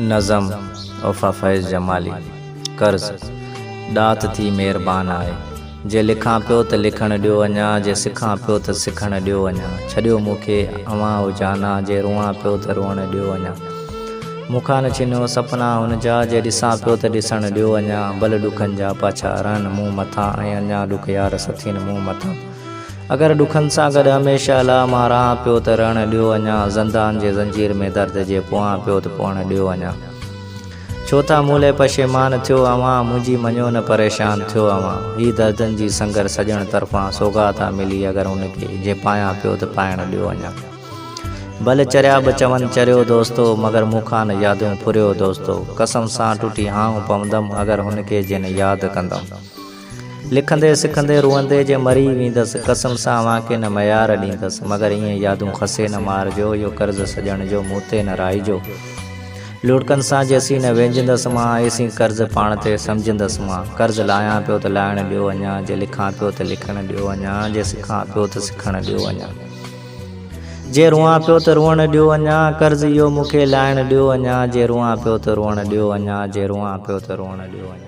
नज़म वफ़ा फैज़ जमाली। कर्ज़ दात थी मेहरबान आए। जे लिखां पियो त लिखण ॾियो अञा, जे सिखां पियो त सिखण ॾियो अञा। छॾियो मूंखे अवां हुजाना, जे रुआं पियो त रुअण ॾियो अञा। मूंखां न छिनियो सपना हुन जा, जे ॾिसां पियो त ॾिसण ॾियो अञा। भले ॾुखनि जा पाछा रहनि मूं मथां, ऐं अञा ॾुख यार सथियुनि मूं मथां। अगर ॾुखनि सां गॾु हमेशह ला मां रहां पियो त रहण ॾियो अञा। ज़ंदान जे ज़ंजीर में दर्द जे पोहां पियो त पोहण ॾियो अञा। छो था मूले पशेमान थियो अवां, मुंहिंजी मञो न परेशान थियो अवां। ही दर्दनि जी संगर सॼण तरफ़ां सौगाता मिली अगरि हुनखे, जे पायां पियो त पाइण ॾियो अञा। भले चरिया बि चवनि चरियो दोस्तो, मगर मूंखां न यादूं फुरियो दोस्तो। कसम सां टुटी हाऊं पवंदमि अगरि हुनखे जे न यादि कंदमि। लिखंदे सिखंदे रुअंदे जे मरी वेंदसि, कसम सां वाके न मयार ॾींदसि। मगर ईअं यादूं खसे न मारिजो, इहो कर्ज़ सॼण जो मूं ते न राइजो। लुड़कनि सां जेसी न वेंजंदसि मां, एसी कर्ज़ पाण ते सम्झंदसि मां। कर्ज़ लाहियां पियो त लाहिण ॾियो अञा, जे लिखां पियो त लिखण ॾियो अञा। जे सिखां पियो त सिखण ॾियो अञा। जे रुआं पियो त रुअण ॾियो अञा। कर्ज़ इहो मूंखे लाहिण ॾियो अञा। जे रुआं पियो त रुअण ॾियो अञा। जे रुआं पियो त रुअण ॾियो अञा।